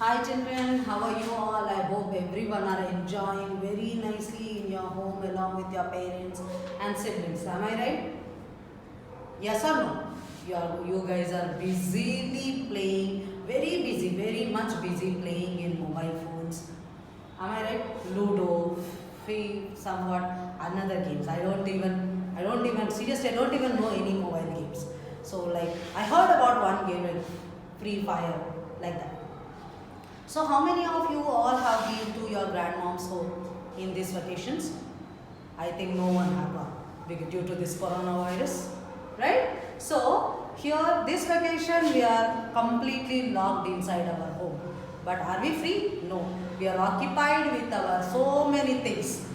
Hi children, how are you all? I hope everyone are enjoying very nicely in your home along with your parents and siblings. Am I right? Yes or no? You guys are busily playing, very busy, very much busy playing in mobile phones. Am I right? Ludo, Free, somewhat another games. Seriously, I don't even know any mobile games. So like, I heard about one game like Free Fire, like that. So how many of you all have been to your grandmom's home in these vacations? I think no one have gone due to this coronavirus, right? So here this vacation we are completely locked inside our home. But are we free? No. We are occupied with our so many things,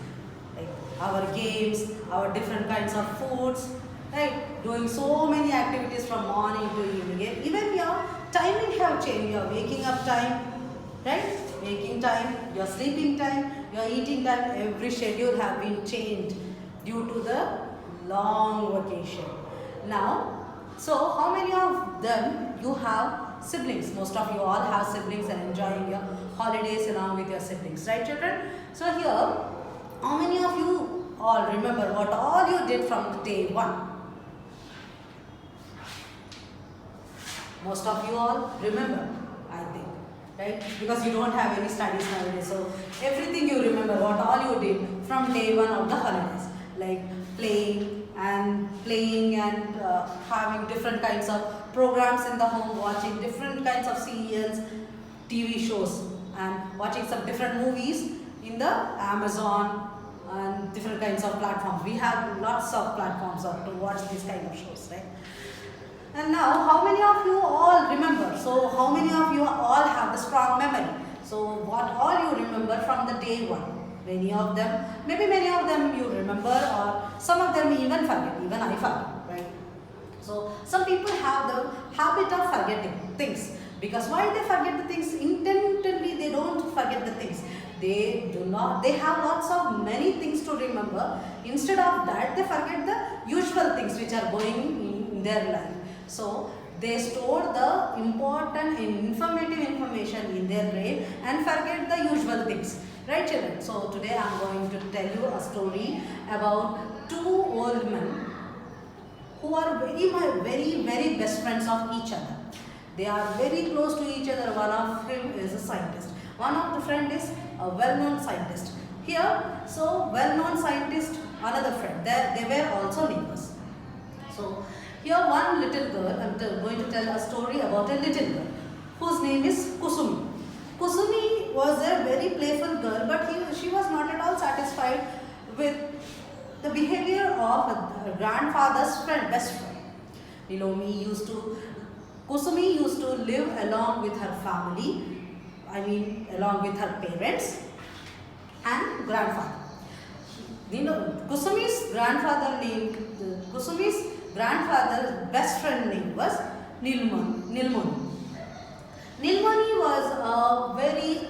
like our games, our different kinds of foods, right? Doing so many activities from morning to evening. Even your timing have changed. Your waking up time, right? Waking time, your sleeping time, your eating time, every schedule have been changed due to the long vacation. Now, so how many of them you have siblings? Most of you all have siblings and enjoying your holidays along with your siblings, right children? So here, how many of you all remember what all you did from day one? Most of you all remember, I think, right? Because you don't have any studies nowadays. So everything you remember, what all you did from day one of the holidays, like playing and having different kinds of programs in the home, watching different kinds of serials, TV shows, and watching some different movies in the Amazon and different kinds of platforms. We have lots of platforms to watch these kind of shows, right? And now, how many of you all remember? So, how many of you all have the strong memory? So, what all you remember from the day one? Many of them, maybe many of them you remember, or some of them even forget. Even I forget, right? So, some people have the habit of forgetting things. Because why they forget the things? Intentionally, they don't forget the things. They do not, they have lots of many things to remember. Instead of that, they forget the usual things which are going in their life. So they store the important and informative information in their brain and forget the usual things. Right children? So today I am going to tell you a story about two old men who are very best friends of each other. They are very close to each other. One of them is a scientist. One of the friend is a well-known scientist. Here, so well-known scientist, another friend. They were also neighbors. So here one little girl, I am going to tell a story about a little girl whose name is Kusumi. Kusumi was a very playful girl, but she was not at all satisfied with the behavior of her grandfather's friend, best friend. Kusumi used to live along with her family, along with her parents and grandfather. Kusumi's grandfather's best friend name was Nilmoni. Nilmoni was a very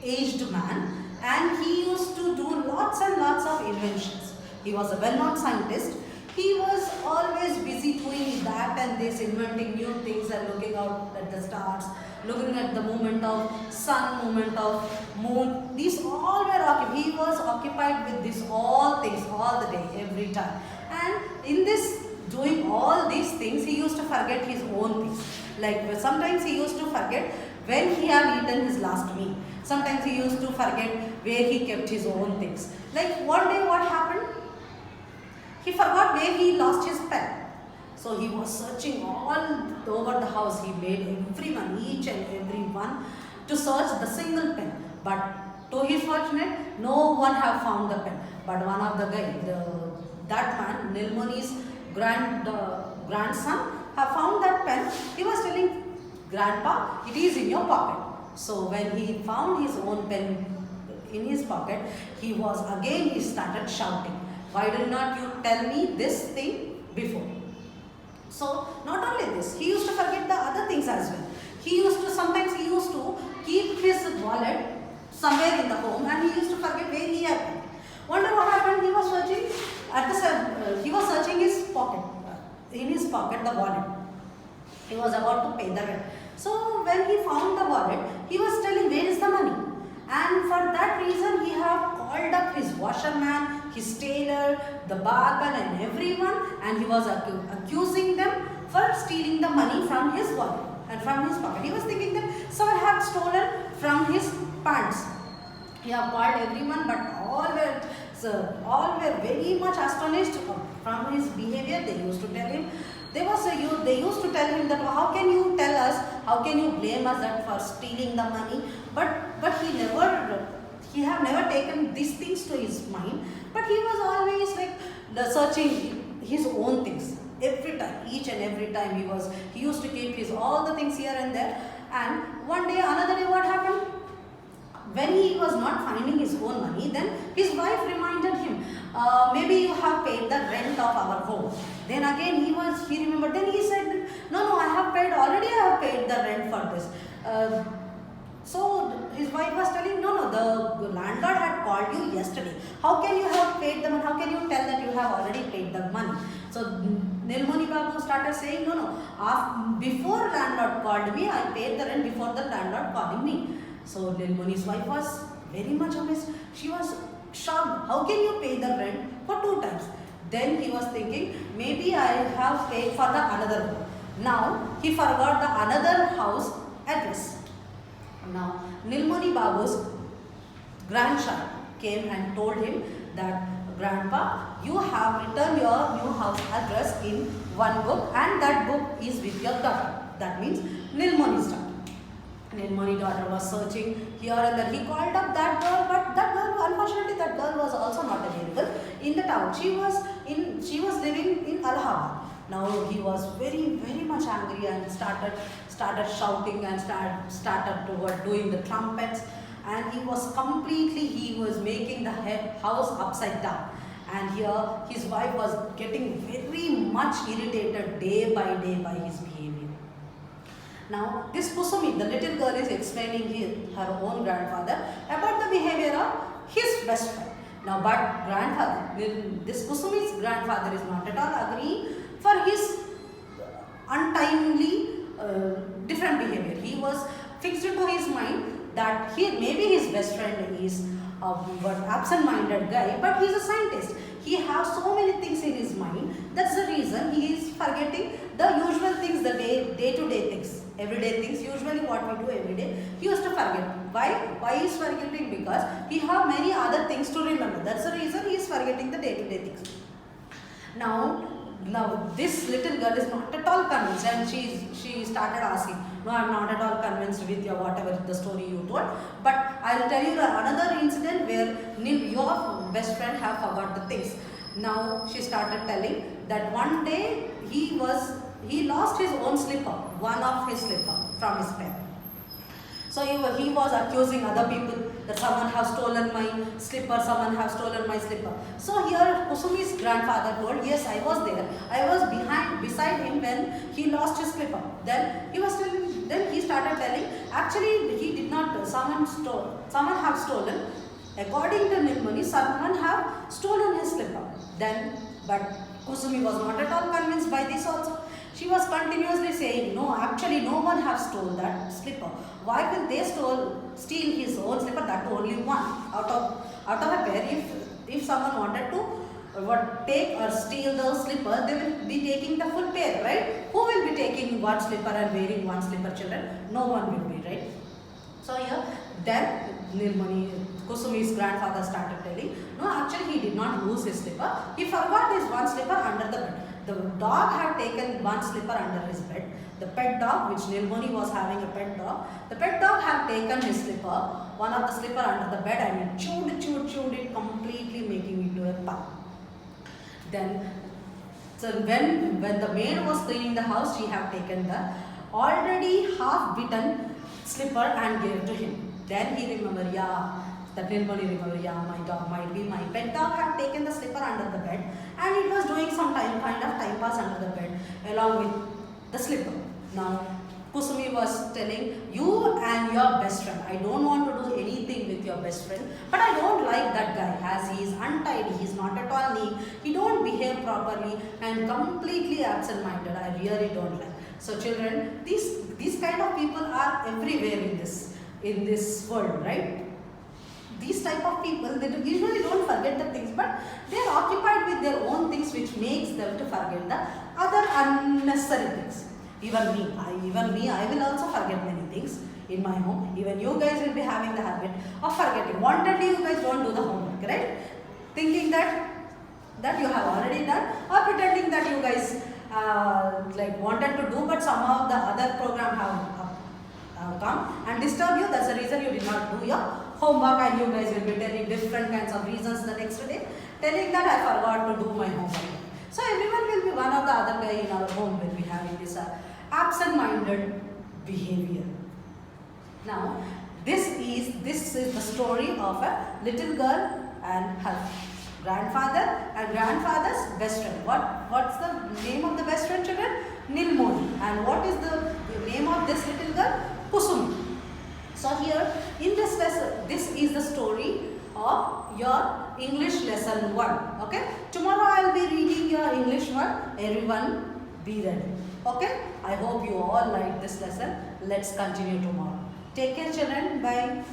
aged man and he used to do lots and lots of inventions. He was a well-known scientist. He was always busy doing that and this, inventing new things and looking out at the stars, looking at the movement of sun, movement of moon. These all were occupied. He was occupied with these all things all the day, every time. And in this doing all these things, he used to forget his own things. Like sometimes he used to forget when he had eaten his last meal. Sometimes he used to forget where he kept his own things. Like one day what happened? He forgot where he lost his pen. So he was searching all over the house. He made everyone, each and every one, to search the single pen. But to his fortunate, no one have found the pen. But one of the guy, that man, Nilmoni's grandson, have found that pen. He was telling, Grandpa, it is in your pocket. So when he found his own pen in his pocket, he started shouting, why did not you tell me this thing before? So not only this, he used to forget the other things as well. Sometimes he used to keep his wallet somewhere in the home and he used to forget where he had it. One day what happened, he was searching his pocket, in his pocket the wallet. He was about to pay the rent. So when he found the wallet, he was telling where is the money. And for that reason, he have called up his washerman, his tailor, the barber and everyone, and he was accusing them for stealing the money from his wallet and from his pocket. He was thinking that someone had stolen from his pants. He have called everyone, but all were very much astonished from his behavior. They used to tell him, they used to tell him that how can you tell us, how can you blame us that for stealing the money? But he have never taken these things to his mind. But he was always like searching his own things every time, each and every time he used to keep his all the things here and there. And one day, another day, what happened? When he was not finding his own money, then his wife reminded him, maybe you have paid the rent of our home. Then again he remembered. Then he said, no, I have paid already. I have paid the rent for this. So his wife was telling, no, the landlord had called you yesterday. How can you have paid the money? How can you tell that you have already paid the money? So Nilmoni Babu started saying, no, before landlord called me, I paid the rent before the landlord calling me. So Nilmoni's wife was very much amazed. She was shocked. How can you pay the rent for 2 times? Then he was thinking, maybe I have paid for the another one. Now he forgot the another house address. Now Nilmoni Babu's grandchild came and told him that, Grandpa, you have written your new house address in one book, and that book is with your daughter. That means Nilmoni's daughter. Nilmoni daughter was searching here and there. He called up that girl, but that girl, unfortunately, that girl was also not available in the town. She was living in Allahabad. Now he was very, very much angry and started shouting and started doing the trumpets. And he was making the house upside down. And here his wife was getting very much irritated day by his behavior. Now this Kusumi, the little girl, is explaining her own grandfather about the behavior of his best friend. Now but this Kusumi's grandfather is not at all agreeing for his untimely different behavior. He was fixed into his mind that maybe his best friend is absent-minded guy, but he is a scientist. He has so many things in his mind. That's the reason he is forgetting the usual things, the day-to-day things, everyday things. Usually what we do every day, he used to forget. Why he is forgetting? Because he have many other things to remember. That's the reason he is forgetting the day-to-day things. Now this little girl is not at all convinced, and she started asking, no, I am not at all convinced with your whatever the story you told, but I will tell you another incident where your best friend have forgot the things. Now she started telling that one day he lost his own slipper, one of his slipper from his bed. So he was accusing other people that someone have stolen my slipper, someone have stolen my slipper. So here Kusumi's grandfather told, yes, I was there. I was beside him when he lost his slipper. Then he started telling, actually he did not, someone have stolen. According to Nilmoni, someone have stolen his slipper. But Kusumi was not at all convinced by this also. She was continuously saying, no, actually no one have stolen that slipper. Why will they steal his own slipper? That only one out of a pair. If someone wanted to take or steal those slippers, they will be taking the full pair, right? Who will be taking one slipper and wearing one slipper, children? No one will be, right? So here, then Nilmoni, Kusumi's grandfather started telling, no, actually he did not lose his slipper. He forgot his one slipper under the bed. The dog had taken one slipper under his bed. The pet dog, which Nilmoni was having a pet dog, the pet dog had taken his slipper, one of the slipper under the bed, and it chewed it completely, making it into a pulp. So when the maid was cleaning the house, she had taken the already half-bitten slipper and gave to him. Then he remembered, that Nilmoni remembered, my dog might be, my pet dog had taken the slipper under the bed, and it was doing some kind of time pass under the bed along with the slipper. Now Kusumi was telling, you and your best friend, I don't want to do anything with your best friend, but I don't like that guy as he is untidy, he is not at all neat, he don't behave properly and completely absent-minded. I really don't like. So children, these kind of people are everywhere in this world, right? These type of people, they usually don't forget the things, but they are occupied with their own things, which makes them to forget the other unnecessary things. Even me, I will also forget many things in my home. Even you guys will be having the habit of forgetting. Wantedly, you guys don't do the homework, right? Thinking that you have already done, or pretending that you guys like wanted to do, but somehow the other program have come and disturb you. That's the reason you did not do your homework, and you guys will be telling different kinds of reasons the next day, telling that I forgot to do my homework. So everyone will be, one of the other guy in our home will be having this absent-minded behavior. Now, this is the story of a little girl and her grandfather and grandfather's best friend. What's the name of the best friend, children? Nilmoni. And what is the name of this little girl? Kusumi. So here in this lesson, this is the story of your English lesson 1. Okay. Tomorrow I will be reading your English 1. Everyone be ready. Okay. I hope you all like this lesson. Let's continue tomorrow. Take care, children. Bye.